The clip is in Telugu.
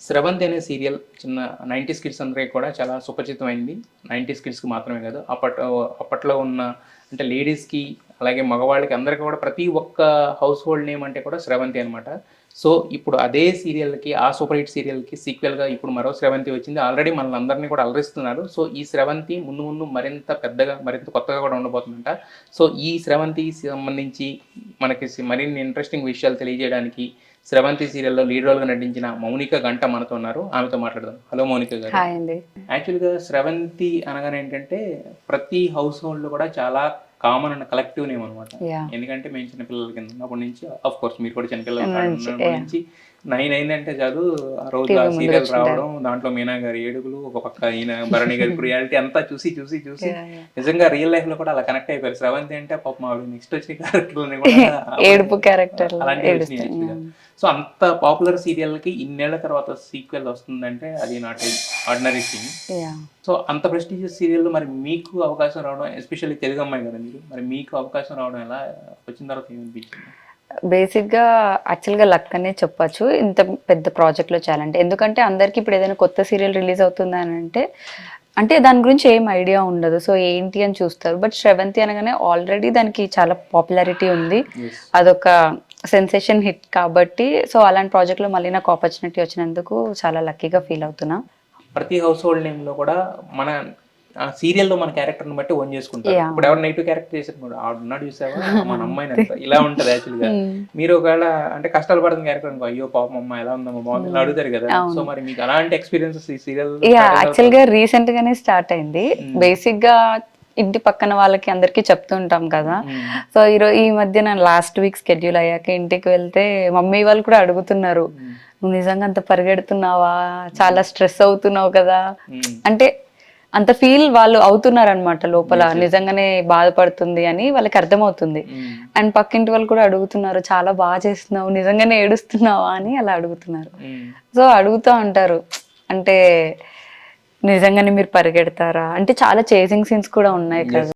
'స్రవంతి' అనే సీరియల్ చిన్న 90స్ కిడ్స్ అందరికి కూడా చాలా సుపరిచితమైంది. 90స్ కిడ్స్‌కి మాత్రమే కాదు. అప్పట్లో ఉన్న అంటే లేడీస్‌కి, అలాగే మగవాళ్ళకి అందరికి కూడా ప్రతి ఒక్క హౌస్ హోల్డ్ నేమ్ అంటే కూడా 'స్రవంతి' అనమాట. సో, ఇప్పుడు అదే సీరియల్‌కి, ఆ సూపర్ హిట్ సీరియల్‌కి సీక్వెల్‌గా ఇప్పుడు మరో 'స్రవంతి' వచ్చింది. ఆల్రెడీ మనల్ని అందరిని కూడా అలరిస్తున్నారు. సో, ఈ 'స్రవంతి' ముందు ముందు మరింత పెద్దగా, మరింత కొత్తగా కూడా ఉండబోతుందంట. సో, ఈ 'స్రవంతికి' సంబంధించి మనకి మరిన్ని ఇంట్రెస్టింగ్ విషయాలు తెలియజేయడానికి 'స్రవంతి' సీరియల్‌లో లీడ్ రోల్‌గా నటించిన మౌనిక గంట మనతో ఉన్నారు. ఆమెతో మాట్లాడదాం. హలో మౌనిక గారు. హాయ్ అండి. యాక్చువల్‌గా 'స్రవంతి' అనగానే ఏంటంటే ప్రతి హౌస్ హోల్డ్‌లో కూడా చాలా కామన్ అండ్ కలెక్టివ్ నేమ్ అనమాట. యాహ్! ఎందుకంటే మేము చిన్నపిల్లల కింద ఉన్నప్పటి నుంచి ఆఫ్‌కోర్స్ మీరు కూడా చిన్నపిల్లలు నుంచి ఉన్నప్పటి నుంచి 9 అయిందంటే చాలు ఆ రోజు ఆ టీవీ ముందు సీరియల్ కూర్చుంటారు. రావడం, దాంట్లో మీనా గారి ఏడుపులు, ఒక పక్క ఈయన భరణి గారి క్రుయాలిటీ అంతా చూసి యాహ్! యాహ్! నిజంగా రియల్ లైఫ్‌లో కూడా అలా కనెక్ట్ అయిపోయారు. 'స్రవంతి' అంటే పాపం ఆవిడ నెక్స్ట్ వచ్చే క్యారెక్టర్‌లని కూడా ఏడుపు క్యారెక్టర్‌లో అలాంటివి వచ్చినాయి ఏడుస్తాను. యాక్చువల్‌గా. సో, అంత పాపులర్ సీరియల్‌కి ఇన్నేళ్ల తర్వాత సీక్వెల్ వస్తుందంటే అది not ordinary thing. Yeah! So, అంత ప్రెస్టీజియస్ సీరియల్‌లో మరి మీకు అవకాశం రావడం, ఎస్పెషల్లీ తెలుగు అమ్మాయి కదా మీరు. మరి మీకు అవకాశం రావడం ఎలా వచ్చిన తర్వాత ఏమనిపించింది? బేసిక్‌గా యాక్చువల్‌గా లక్ అనే చెప్పొచ్చు. ఇంత పెద్ద ప్రాజెక్ట్‌లో చేయాలంటే. ఎందుకంటే అందరికి ఇప్పుడు ఏదైనా కొత్త సీరియల్ రిలీజ్ అవుతుంది అనంటే, అంటే దాని గురించి ఏం ఐడియా ఉండదు. సో ఏంటి అని చూస్తారు. బట్ 'స్రవంతి' అనగానే ఆల్రెడీ దానికి చాలా పాపులారిటీ ఉంది. యెస్. అదొక సెన్సేషన్ హిట్ కాబట్టి సో అలాంటి ప్రాజెక్ట్‌లో మళ్ళీ నాకు ఆపర్చునిటీ వచ్చినందుకు చాలా లక్కీగా ఫీల్ అవుతున్నా. ప్రతి హౌస్ హోల్డ్ నేమ్‌లో కూడా మన సీరియల్‌లో మన క్యారెక్టర్‌ని బట్టి ఓన్ చేసుకుంటారు. యాహ్! ఇప్పుడు ఎవరు నెగెటివ్ క్యారెక్టర్ చేసారనుకోండి, ఆడున్నాడు చూసావా మన అమ్మాయినంట ఇలా ఉంటది యాక్చువల్‌గా. హ్మ్. మీరు ఒకవేళ అంటే కష్టాలు పడుతున్న క్యారెక్టర్ అనుకో, అయ్యో పాపం అమ్మ ఎలా ఉందమ్మా బాగుంది ఇలా అడుగుతారు కదా. సో, అవును. మరి మీకు అలాంటి ఎక్స్‌పీరియన్సెస్ ఈ సీరియల్ యాహ్! యాక్చువల్‌గా రీసెంట్‌గానే స్టార్ట్ అయింది. బేసిక్‌గా ఇంటి పక్కన వాళ్ళకి అందరికీ చెప్తూ ఉంటాం కదా. సో ఈ మధ్య నేను లాస్ట్ వీక్ స్కెడ్యూల్ అయ్యాక ఇంటికి వెళ్తే మమ్మీ వాళ్ళు కూడా అడుగుతున్నారు. నువ్వు నిజంగా అంత పరిగెడుతున్నావా? చాలా స్ట్రెస్ అవుతున్నావు కదా. అంటే అంత ఫీల్ వాళ్ళు అవుతున్నారనమాట లోపల. నిజంగానే బాధపడుతుంది అని వాళ్ళకి అర్థమవుతుంది. అండ్ పక్కింటి వాళ్ళు కూడా అడుగుతున్నారు. చాలా బాగా చేస్తున్నావు. నిజంగానే ఏడుస్తున్నావా అని అలా అడుగుతున్నారు. సో అడుగుతా ఉంటారు. అంటే నిజంగానే మీరు పరిగెడతారా? అంటే చాలా చేసింగ్ సీన్స్ కూడా ఉన్నాయి కదా.